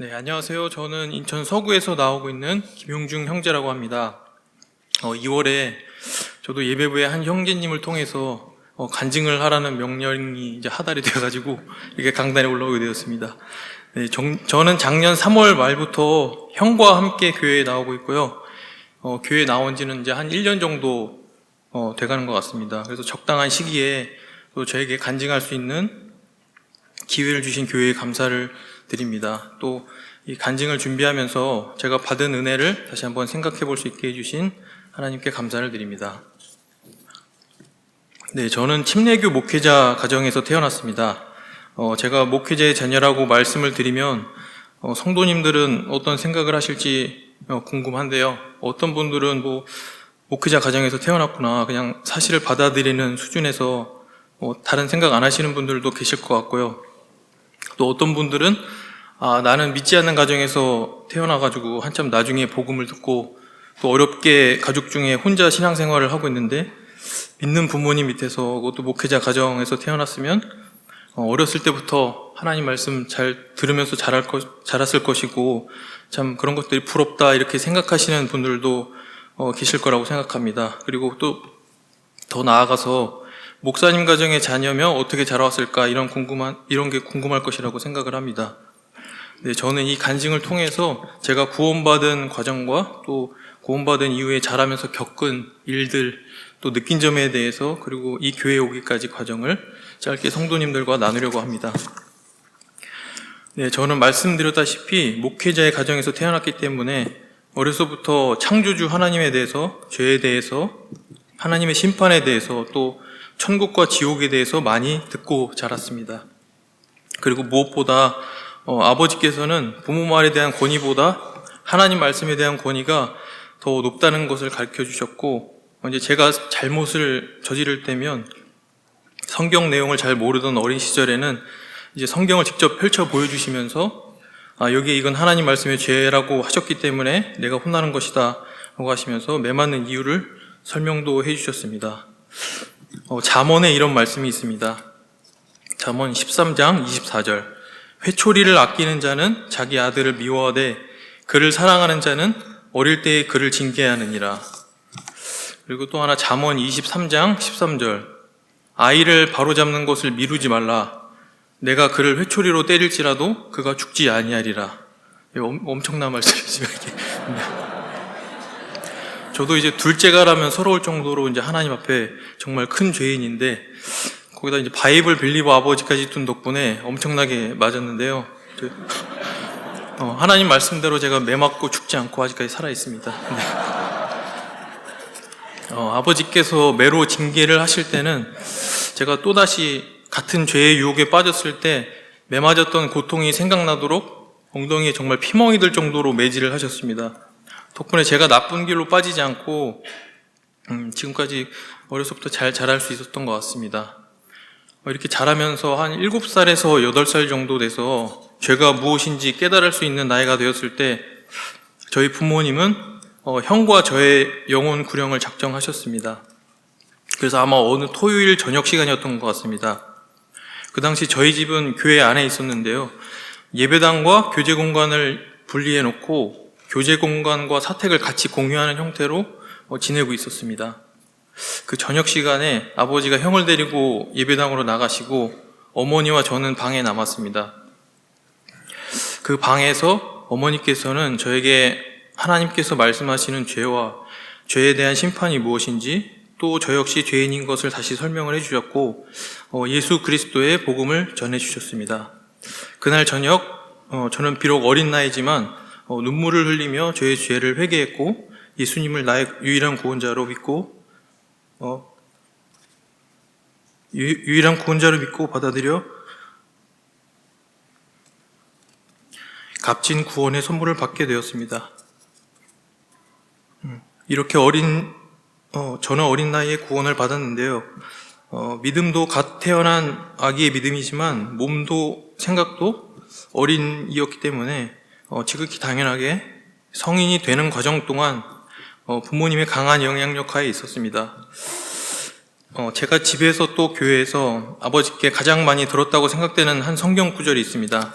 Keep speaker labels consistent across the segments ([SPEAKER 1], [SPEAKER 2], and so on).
[SPEAKER 1] 네, 안녕하세요. 저는 인천 서구에서 나오고 있는 김용중 형제라고 합니다. 2월에 저도 예배부의 한 형제님을 통해서 간증을 하라는 명령이 이제 하달이 되어가지고 이렇게 강단에 올라오게 되었습니다. 네, 저는 작년 3월 말부터 형과 함께 교회에 나오고 있고요. 교회에 나온 지는 이제 한 1년 정도 돼가는 것 같습니다. 그래서 적당한 시기에 또 저에게 간증할 수 있는 기회를 주신 교회에 감사를 드립니다. 또 이 간증을 준비하면서 제가 받은 은혜를 다시 한번 생각해 볼 수 있게 해주신 하나님께 감사를 드립니다. 네, 저는 침례교 목회자 가정에서 태어났습니다. 제가 목회자의 자녀라고 말씀을 드리면 성도님들은 어떤 생각을 하실지 궁금한데요. 어떤 분들은 목회자 가정에서 태어났구나 그냥 사실을 받아들이는 수준에서 다른 생각 안 하시는 분들도 계실 것 같고요. 또 어떤 분들은 나는 믿지 않는 가정에서 태어나가지고 한참 나중에 복음을 듣고 또 어렵게 가족 중에 혼자 신앙생활을 하고 있는데 믿는 부모님 밑에서 그것도 목회자 가정에서 태어났으면 어렸을 때부터 하나님 말씀 잘 들으면서 자랐을 것이고 참 그런 것들이 부럽다 이렇게 생각하시는 분들도 계실 거라고 생각합니다. 그리고 또 더 나아가서 목사님 가정의 자녀면 어떻게 자라왔을까 이런 게 궁금할 것이라고 생각을 합니다. 네, 저는 이 간증을 통해서 제가 구원받은 과정과 또 구원받은 이후에 자라면서 겪은 일들 또 느낀 점에 대해서 그리고 이 교회에 오기까지 과정을 짧게 성도님들과 나누려고 합니다. 네, 저는 말씀드렸다시피 목회자의 가정에서 태어났기 때문에 어려서부터 창조주 하나님에 대해서 죄에 대해서 하나님의 심판에 대해서 또 천국과 지옥에 대해서 많이 듣고 자랐습니다. 그리고 무엇보다 아버지께서는 부모 말에 대한 권위보다 하나님 말씀에 대한 권위가 더 높다는 것을 가르쳐 주셨고 이제 제가 잘못을 저지를 때면 성경 내용을 잘 모르던 어린 시절에는 이제 성경을 직접 펼쳐 보여주시면서 여기에 이건 하나님 말씀의 죄라고 하셨기 때문에 내가 혼나는 것이다 라고 하시면서 매맞는 이유를 설명도 해주셨습니다. 잠언에 이런 말씀이 있습니다. 잠언 13장 24절 회초리를 아끼는 자는 자기 아들을 미워하되 그를 사랑하는 자는 어릴 때에 그를 징계하느니라. 그리고 또 하나 잠언 23장 13절 아이를 바로잡는 것을 미루지 말라. 내가 그를 회초리로 때릴지라도 그가 죽지 아니하리라. 엄청난 말씀이지만 저도 이제 둘째가라면 서러울 정도로 이제 하나님 앞에 정말 큰 죄인인데 거기다 이제 바이블 빌리버 아버지까지 둔 덕분에 엄청나게 맞았는데요. 하나님 말씀대로 제가 매맞고 죽지 않고 아직까지 살아 있습니다. 네. 아버지께서 매로 징계를 하실 때는 제가 또다시 같은 죄의 유혹에 빠졌을 때 매맞았던 고통이 생각나도록 엉덩이에 정말 피멍이 들 정도로 매질을 하셨습니다. 덕분에 제가 나쁜 길로 빠지지 않고 지금까지 어려서부터 잘 자랄 수 있었던 것 같습니다. 이렇게 자라면서 한 7살에서 8살 정도 돼서 죄가 무엇인지 깨달을 수 있는 나이가 되었을 때 저희 부모님은 형과 저의 영혼 구령을 작정하셨습니다. 그래서 아마 어느 토요일 저녁 시간이었던 것 같습니다. 그 당시 저희 집은 교회 안에 있었는데요. 예배당과 교제 공간을 분리해 놓고 교제 공간과 사택을 같이 공유하는 형태로 지내고 있었습니다. 그 저녁 시간에 아버지가 형을 데리고 예배당으로 나가시고 어머니와 저는 방에 남았습니다. 그 방에서 어머니께서는 저에게 하나님께서 말씀하시는 죄와 죄에 대한 심판이 무엇인지 또 저 역시 죄인인 것을 다시 설명을 해주셨고 예수 그리스도의 복음을 전해주셨습니다. 그날 저녁 저는 비록 어린 나이지만 눈물을 흘리며 저의 죄를 회개했고 예수님을 나의 유일한 구원자로 믿고 유일한 구원자로 믿고 받아들여 값진 구원의 선물을 받게 되었습니다. 이렇게 저는 어린 나이에 구원을 받았는데요. 믿음도 갓 태어난 아기의 믿음이지만 몸도 생각도 어린이였기 때문에 지극히 당연하게 성인이 되는 과정 동안 부모님의 강한 영향력 하에 있었습니다. 제가 집에서 또 교회에서 아버지께 가장 많이 들었다고 생각되는 한 성경 구절이 있습니다.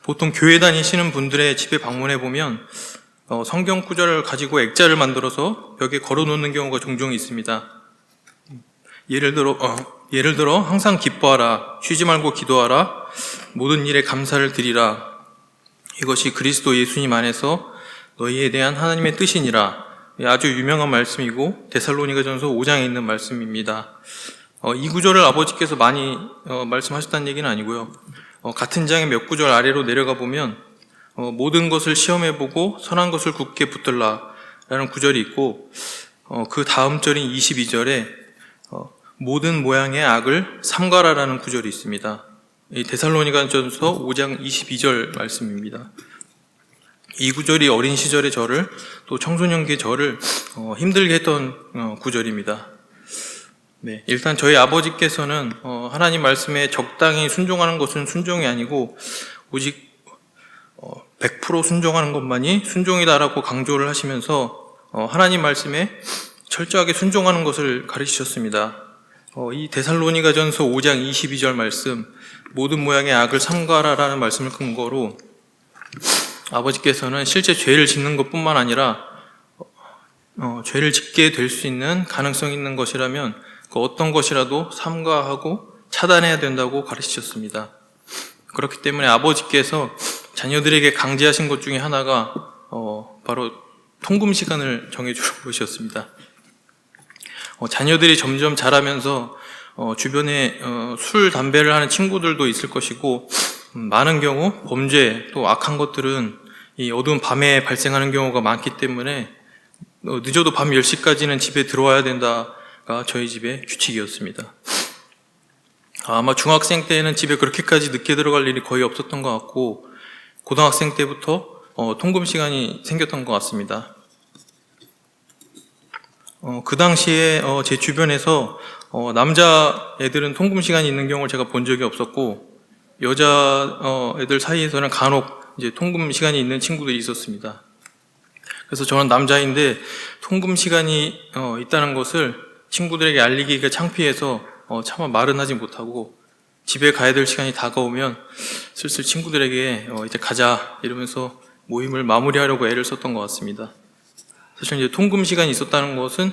[SPEAKER 1] 보통 교회 다니시는 분들의 집에 방문해 보면 성경 구절을 가지고 액자를 만들어서 벽에 걸어 놓는 경우가 종종 있습니다. 예를 들어 항상 기뻐하라, 쉬지 말고 기도하라, 모든 일에 감사를 드리라. 이것이 그리스도 예수님 안에서 너희에 대한 하나님의 뜻이니라. 아주 유명한 말씀이고 데살로니가전서 5장에 있는 말씀입니다. 이 구절을 아버지께서 많이 말씀하셨다는 얘기는 아니고요. 같은 장의 몇 구절 아래로 내려가 보면 모든 것을 시험해보고 선한 것을 굳게 붙들라 라는 구절이 있고, 그 다음 절인 22절에 모든 모양의 악을 삼가라 라는 구절이 있습니다. 이 데살로니가전서 5장 22절 말씀입니다. 이 구절이 어린 시절의 저를, 또 청소년기의 저를 힘들게 했던 구절입니다. 네, 일단 저희 아버지께서는 하나님 말씀에 적당히 순종하는 것은 순종이 아니고 오직 100% 순종하는 것만이 순종이다라고 강조를 하시면서 하나님 말씀에 철저하게 순종하는 것을 가르치셨습니다. 이 데살로니가전서 5장 22절 말씀, 모든 모양의 악을 삼가라라는 말씀을 근거로 아버지께서는 실제 죄를 짓는 것뿐만 아니라 죄를 짓게 될 수 있는 가능성이 있는 것이라면 그 어떤 것이라도 삼가하고 차단해야 된다고 가르치셨습니다. 그렇기 때문에 아버지께서 자녀들에게 강제하신 것 중에 하나가 바로 통금 시간을 정해주는 것이었습니다. 자녀들이 점점 자라면서 주변에 술, 담배를 하는 친구들도 있을 것이고, 많은 경우 범죄 또 악한 것들은 이 어두운 밤에 발생하는 경우가 많기 때문에 늦어도 밤 10시까지는 집에 들어와야 된다가 저희 집의 규칙이었습니다. 아마 중학생 때는 집에 그렇게까지 늦게 들어갈 일이 거의 없었던 것 같고, 고등학생 때부터 통금 시간이 생겼던 것 같습니다. 그 당시에 제 주변에서 남자 애들은 통금 시간이 있는 경우를 제가 본 적이 없었고, 여자 애들 사이에서는 간혹 이제 통금 시간이 있는 친구들이 있었습니다. 그래서 저는 남자인데 통금 시간이 있다는 것을 친구들에게 알리기가 창피해서 차마 말은 하지 못하고, 집에 가야 될 시간이 다가오면 슬슬 친구들에게 이제 가자 이러면서 모임을 마무리하려고 애를 썼던 것 같습니다. 사실 이제 통금 시간이 있었다는 것은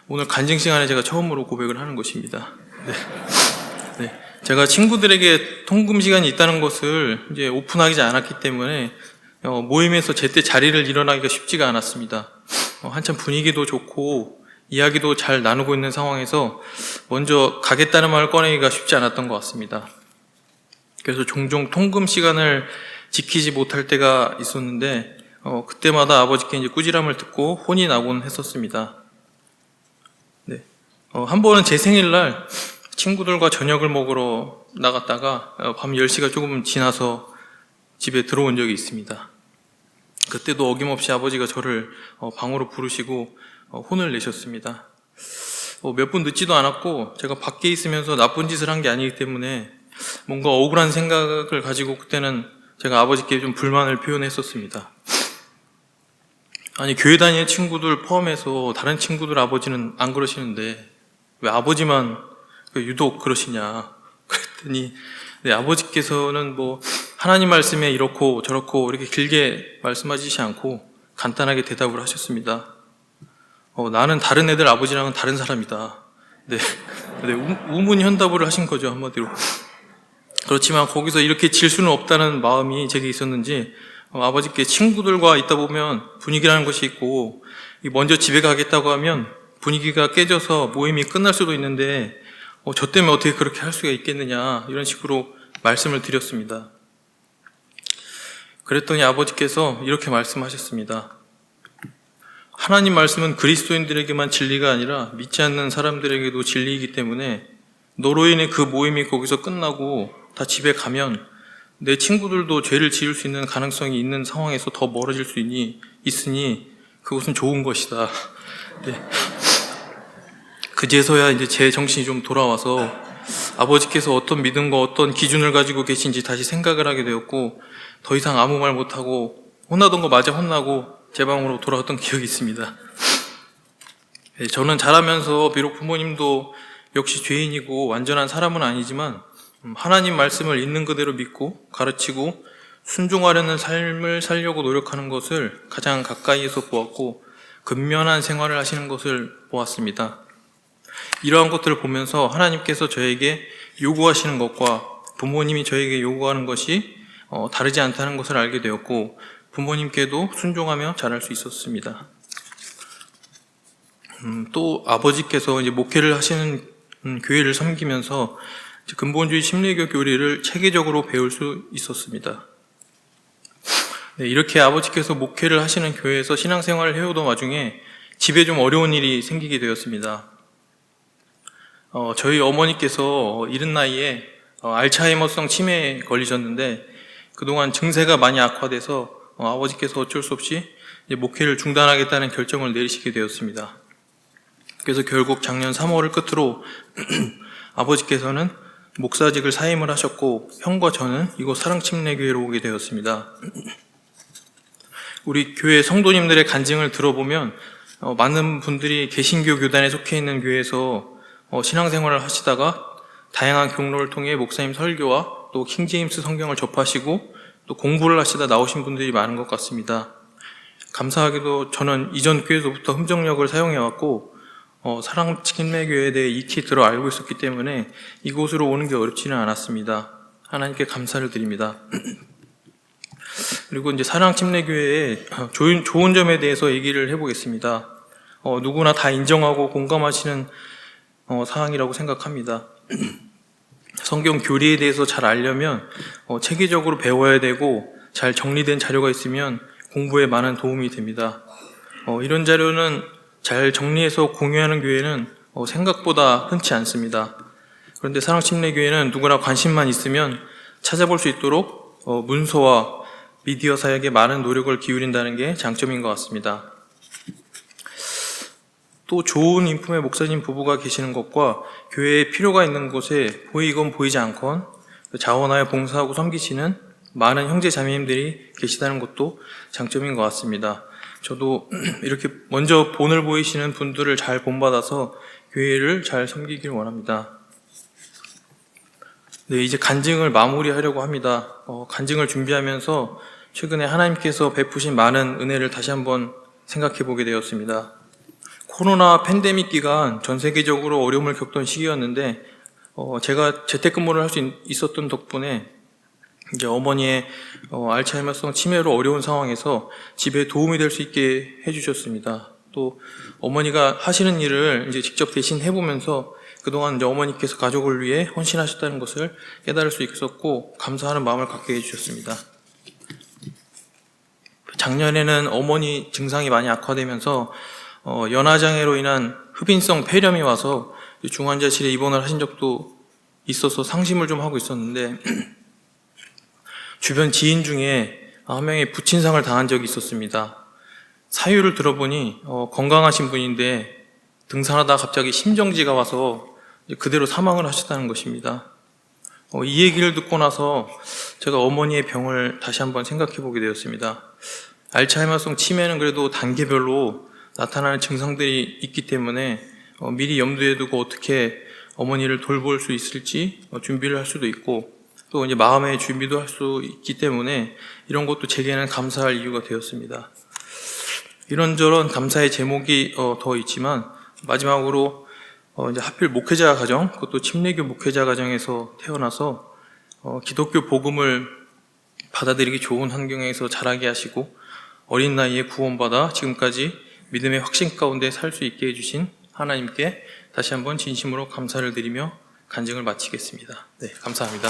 [SPEAKER 1] 오늘 간증 시간에 제가 처음으로 고백을 하는 것입니다. 네. 제가 친구들에게 통금 시간이 있다는 것을 이제 오픈하지 않았기 때문에 모임에서 제때 자리를 일어나기가 쉽지가 않았습니다. 한참 분위기도 좋고 이야기도 잘 나누고 있는 상황에서 먼저 가겠다는 말을 꺼내기가 쉽지 않았던 것 같습니다. 그래서 종종 통금 시간을 지키지 못할 때가 있었는데 그때마다 아버지께 이제 꾸지람을 듣고 혼이 나곤 했었습니다. 네. 한 번은 제 생일날 친구들과 저녁을 먹으러 나갔다가 밤 10시가 조금 지나서 집에 들어온 적이 있습니다. 그때도 어김없이 아버지가 저를 방으로 부르시고 혼을 내셨습니다. 몇 분 늦지도 않았고 제가 밖에 있으면서 나쁜 짓을 한 게 아니기 때문에 뭔가 억울한 생각을 가지고 그때는 제가 아버지께 좀 불만을 표현했었습니다. 아니, 교회 다니는 친구들 포함해서 다른 친구들 아버지는 안 그러시는데 왜 아버지만 유독 그러시냐 그랬더니, 네, 아버지께서는 뭐 하나님 말씀에 이렇고 저렇고 이렇게 길게 말씀하시지 않고 간단하게 대답을 하셨습니다. 나는 다른 애들 아버지랑은 다른 사람이다. 네, 우문현답을 하신 거죠, 한마디로. 그렇지만 거기서 이렇게 질 수는 없다는 마음이 제게 있었는지 아버지께 친구들과 있다 보면 분위기라는 것이 있고, 먼저 집에 가겠다고 하면 분위기가 깨져서 모임이 끝날 수도 있는데 저 때문에 어떻게 그렇게 할 수가 있겠느냐, 이런 식으로 말씀을 드렸습니다. 그랬더니 아버지께서 이렇게 말씀하셨습니다. 하나님 말씀은 그리스도인들에게만 진리가 아니라 믿지 않는 사람들에게도 진리이기 때문에 너로 인해 그 모임이 거기서 끝나고 다 집에 가면 내 친구들도 죄를 지을 수 있는 가능성이 있는 상황에서 더 멀어질 수 있으니 그것은 좋은 것이다. 네. 그제서야 이제 제 정신이 좀 돌아와서 아버지께서 어떤 믿음과 어떤 기준을 가지고 계신지 다시 생각을 하게 되었고, 더 이상 아무 말 못하고 혼나던 거 마저 혼나고 제 방으로 돌아왔던 기억이 있습니다. 네, 저는 자라면서 비록 부모님도 역시 죄인이고 완전한 사람은 아니지만 하나님 말씀을 있는 그대로 믿고 가르치고 순종하려는 삶을 살려고 노력하는 것을 가장 가까이에서 보았고 근면한 생활을 하시는 것을 보았습니다. 이러한 것들을 보면서 하나님께서 저에게 요구하시는 것과 부모님이 저에게 요구하는 것이 다르지 않다는 것을 알게 되었고 부모님께도 순종하며 자랄 수 있었습니다. 또 아버지께서 이제 목회를 하시는 교회를 섬기면서 근본주의 침례교 교리를 체계적으로 배울 수 있었습니다. 네, 이렇게 아버지께서 목회를 하시는 교회에서 신앙생활을 해오던 와중에 집에 좀 어려운 일이 생기게 되었습니다. 저희 어머니께서 이른 나이에 알츠하이머성 치매에 걸리셨는데 그동안 증세가 많이 악화돼서 아버지께서 어쩔 수 없이 목회를 중단하겠다는 결정을 내리시게 되었습니다. 그래서 결국 작년 3월을 끝으로 아버지께서는 목사직을 사임을 하셨고 형과 저는 이곳 사랑침례교회로 오게 되었습니다. 우리 교회 성도님들의 간증을 들어보면 많은 분들이 개신교 교단에 속해 있는 교회에서 신앙생활을 하시다가 다양한 경로를 통해 목사님 설교와 또 킹제임스 성경을 접하시고 또 공부를 하시다 나오신 분들이 많은 것 같습니다. 감사하게도 저는 이전 교회에서부터 흠정력을 사용해왔고 사랑침례교회에 대해 익히 들어 알고 있었기 때문에 이곳으로 오는 게 어렵지는 않았습니다. 하나님께 감사를 드립니다. 그리고 이제 사랑침례교회의 좋은 점에 대해서 얘기를 해보겠습니다. 누구나 다 인정하고 공감하시는 사항이라고 생각합니다. 성경 교리에 대해서 잘 알려면 체계적으로 배워야 되고 잘 정리된 자료가 있으면 공부에 많은 도움이 됩니다. 이런 자료는 잘 정리해서 공유하는 교회는 생각보다 흔치 않습니다. 그런데 사랑침례교회는 누구나 관심만 있으면 찾아볼 수 있도록 문서와 미디어 사역에 많은 노력을 기울인다는 게 장점인 것 같습니다. 또 좋은 인품의 목사님 부부가 계시는 것과 교회에 필요가 있는 곳에 보이건 보이지 않건 자원하여 봉사하고 섬기시는 많은 형제 자매님들이 계시다는 것도 장점인 것 같습니다. 저도 이렇게 먼저 본을 보이시는 분들을 잘 본받아서 교회를 잘 섬기길 원합니다. 네, 이제 간증을 마무리하려고 합니다. 간증을 준비하면서 최근에 하나님께서 베푸신 많은 은혜를 다시 한번 생각해 보게 되었습니다. 코로나 팬데믹 기간 전 세계적으로 어려움을 겪던 시기였는데 제가 재택근무를 할 수 있었던 덕분에 이제 어머니의 알츠하이머성 치매로 어려운 상황에서 집에 도움이 될 수 있게 해주셨습니다. 또 어머니가 하시는 일을 이제 직접 대신 해보면서 그동안 이제 어머니께서 가족을 위해 헌신하셨다는 것을 깨달을 수 있었고 감사하는 마음을 갖게 해주셨습니다. 작년에는 어머니 증상이 많이 악화되면서 연화장애로 인한 흡인성 폐렴이 와서 중환자실에 입원을 하신 적도 있어서 상심을 좀 하고 있었는데 주변 지인 중에 한 명이 부친상을 당한 적이 있었습니다. 사유를 들어보니 건강하신 분인데 등산하다 갑자기 심정지가 와서 그대로 사망을 하셨다는 것입니다. 이 얘기를 듣고 나서 제가 어머니의 병을 다시 한번 생각해 보게 되었습니다. 알츠하이머성 치매는 그래도 단계별로 나타나는 증상들이 있기 때문에 미리 염두에 두고 어떻게 어머니를 돌볼 수 있을지 준비를 할 수도 있고 또 이제 마음의 준비도 할 수 있기 때문에 이런 것도 제게는 감사할 이유가 되었습니다. 이런저런 감사의 제목이 더 있지만 마지막으로 이제 하필 목회자 가정, 그것도 침례교 목회자 가정에서 태어나서 기독교 복음을 받아들이기 좋은 환경에서 자라게 하시고 어린 나이에 구원받아 지금까지 믿음의 확신 가운데 살 수 있게 해주신 하나님께 다시 한번 진심으로 감사를 드리며 간증을 마치겠습니다. 네, 감사합니다.